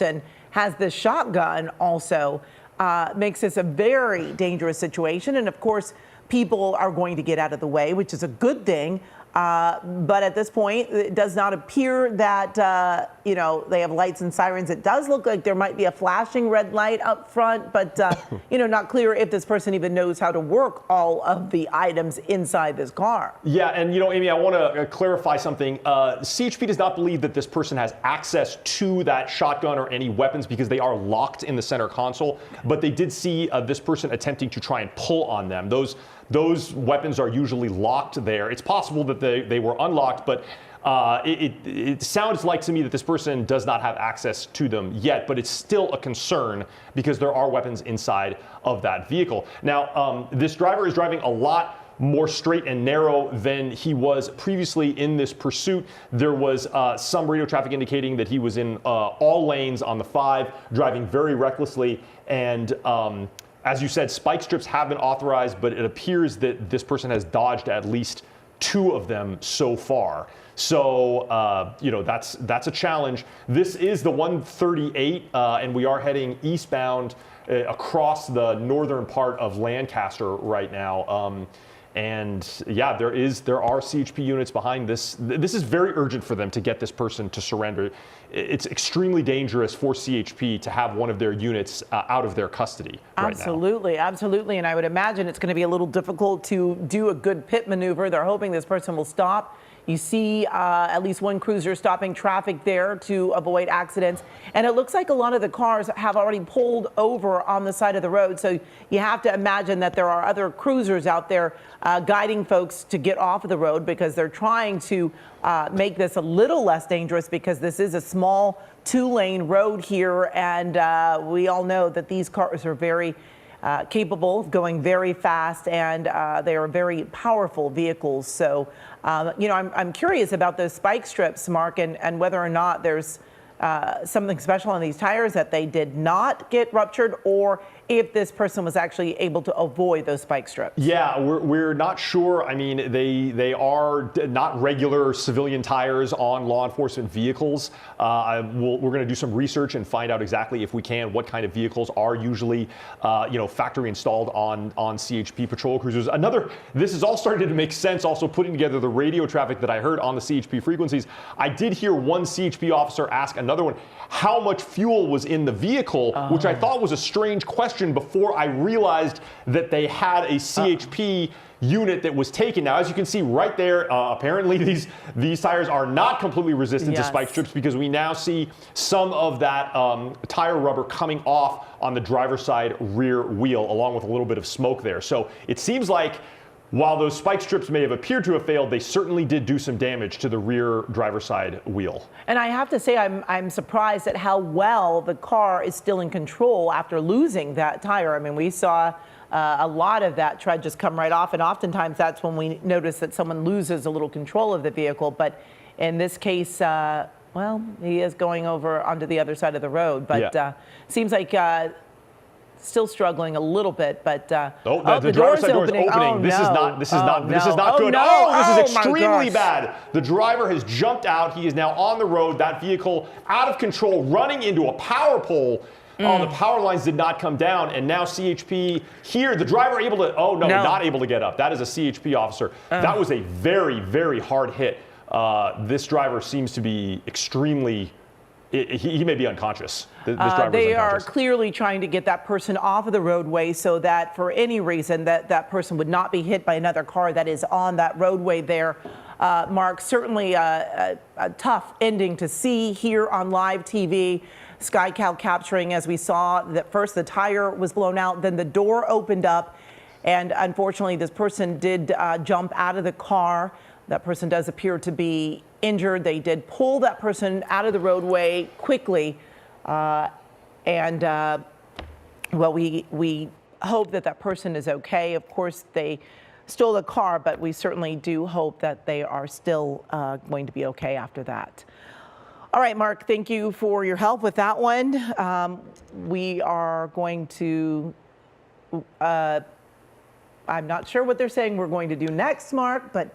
and has this shotgun also makes this a very dangerous situation. And of course, people are going to get out of the way, which is a good thing. But at this point, it does not appear that, they have lights and sirens. It does look like there might be a flashing red light up front, but, not clear if this person even knows how to work all of the items inside this car. Yeah, and, Amy, I want to clarify something. CHP does not believe that this person has access to that shotgun or any weapons because they are locked in the center console, but they did see this person attempting to try and pull on them. Those weapons are usually locked there. It's possible that they were unlocked, but it sounds like to me that this person does not have access to them yet, but it's still a concern because there are weapons inside of that vehicle. Now, this driver is driving a lot more straight and narrow than he was previously in this pursuit. There was some radio traffic indicating that he was in all lanes on the 5, driving very recklessly, and as you said, spike strips have been authorized, but it appears that this person has dodged at least 2 of them so far. So, that's a challenge. This is the 138, and we are heading eastbound across the northern part of Lancaster right now. And yeah, there are CHP units behind this. This is very urgent for them to get this person to surrender. It's extremely dangerous for CHP to have one of their units out of their custody right now. Absolutely. And I would imagine it's going to be a little difficult to do a good pit maneuver. They're hoping this person will stop. You see at least one cruiser stopping traffic there to avoid accidents. And it looks like a lot of the cars have already pulled over on the side of the road. So you have to imagine that there are other cruisers out there guiding folks to get off of the road because they're trying to make this a little less dangerous because this is a small 2-lane road here. And we all know that these cars are very capable of going very fast, and they are very powerful vehicles. So, I'm curious about those spike strips, Mark, and whether or not there's something special on these tires that they did not get ruptured, or if this person was actually able to avoid those spike strips. Yeah, we're not sure. I mean, they are not regular civilian tires on law enforcement vehicles. We're going to do some research and find out exactly, if we can, what kind of vehicles are usually, factory installed on CHP patrol cruisers. This is all starting to make sense. Also, putting together the radio traffic that I heard on the CHP frequencies, I did hear one CHP officer ask another one how much fuel was in the vehicle, which I thought was a strange question before I realized that they had a CHP unit that was taken. Now, as you can see right there, apparently these tires are not completely resistant to spike strips because we now see some of that tire rubber coming off on the driver's side rear wheel, along with a little bit of smoke there. So it seems like while those spike strips may have appeared to have failed, they certainly did do some damage to the rear driver's side wheel. And I have to say, I'm surprised at how well the car is still in control after losing that tire. I mean, we saw a lot of that tread just come right off, and oftentimes that's when we notice that someone loses a little control of the vehicle. But in this case, he is going over onto the other side of the road. But seems like still struggling a little bit, but the driver's side door is opening. This is not good. This is extremely bad. The driver has jumped out. He is now on the road. That vehicle out of control, running into a power pole. The power lines did not come down, and now CHP here. The driver able to? Not able to get up. That is a CHP officer. That was a very, very hard hit. This driver seems to be extremely. He may be unconscious. They are clearly trying to get that person off of the roadway so that for any reason that person would not be hit by another car that is on that roadway there. Mark, certainly a tough ending to see here on live TV. KCAL capturing, as we saw, that first the tire was blown out, then the door opened up, and unfortunately this person did jump out of the car. That person does appear to be injured. They did pull that person out of the roadway quickly. We hope that person is okay. Of course, they stole the car, but we certainly do hope that they are still going to be okay after that. All right, Mark, thank you for your help with that one. We are going to I'm not sure what they're saying we're going to do next, Mark, but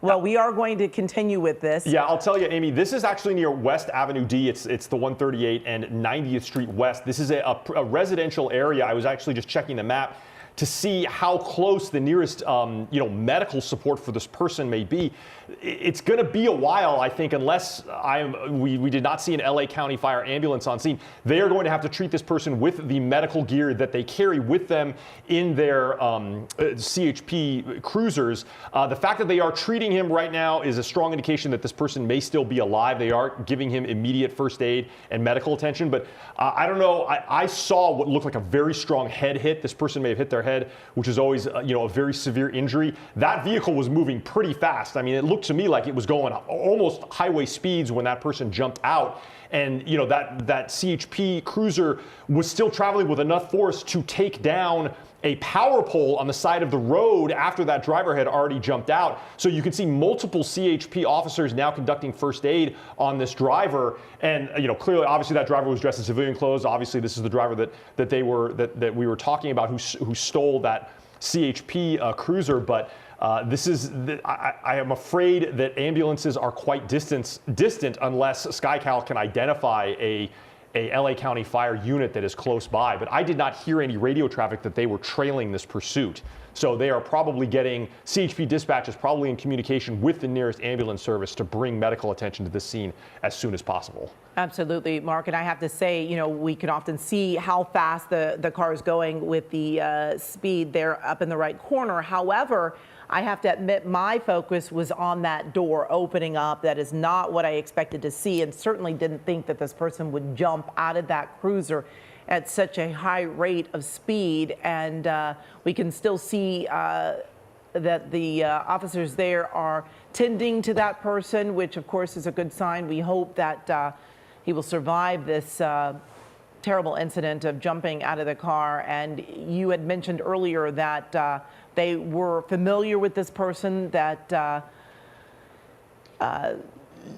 well, we are going to continue with this. Yeah, I'll tell you, Amy, this is actually near West Avenue D. It's the 138 and 90th Street West. This is a residential area. I was actually just checking the map to see how close the nearest medical support for this person may be. It's going to be a while, I think, unless we did not see an LA County Fire ambulance on scene. They are going to have to treat this person with the medical gear that they carry with them in their CHP cruisers. The fact that they are treating him right now is a strong indication that this person may still be alive. They are giving him immediate first aid and medical attention, but I don't know. I saw what looked like a very strong head hit. This person may have hit their head, which is always a very severe injury. That vehicle was moving pretty fast. I mean, it looked to me like it was going almost highway speeds when that person jumped out. And that CHP cruiser was still traveling with enough force to take down a power pole on the side of the road after that driver had already jumped out. So you can see multiple CHP officers now conducting first aid on this driver. And clearly, obviously, that driver was dressed in civilian clothes. Obviously, this is the driver that we were talking about who stole that CHP cruiser. But I am afraid that ambulances are quite distant unless KCAL can identify a LA County Fire unit that is close by. But I did not hear any radio traffic that they were trailing this pursuit. So they are probably CHP dispatch is probably in communication with the nearest ambulance service to bring medical attention to this scene as soon as possible. Absolutely, Mark. And I have to say, we can often see how fast the car is going with the speed there up in the right corner. However, I have to admit my focus was on that door opening up. That is not what I expected to see, and certainly didn't think that this person would jump out of that cruiser at such a high rate of speed. And we can still see that the officers there are tending to that person, which of course is a good sign. We hope that he will survive this terrible incident of jumping out of the car. And you had mentioned earlier that they were familiar with this person, that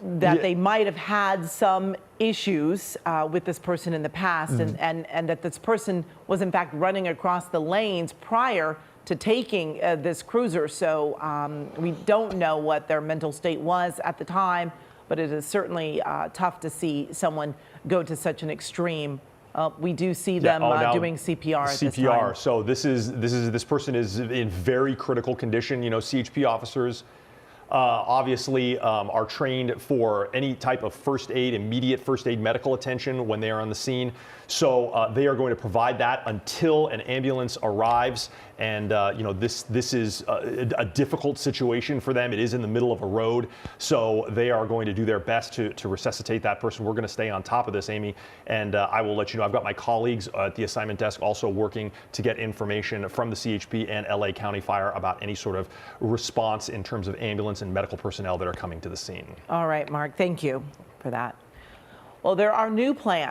they might have had some issues with this person in the past, and that this person was in fact running across the lanes prior to taking this cruiser. So we don't know what their mental state was at the time, but it is certainly tough to see someone go to such an extreme. We do see them doing CPR at this time. So this person is in very critical condition. CHP officers obviously are trained for any type of first aid, immediate first aid medical attention when they are on the scene. So they are going to provide that until an ambulance arrives. And this is a difficult situation for them. It is in the middle of a road, so they are going to do their best to resuscitate that person. We're going to stay on top of this, Amy, and I will let you know. I've got my colleagues at the assignment desk also working to get information from the CHP and LA County Fire about any sort of response in terms of ambulance and medical personnel that are coming to the scene. All right, Mark, thank you for that. Well, there are new plans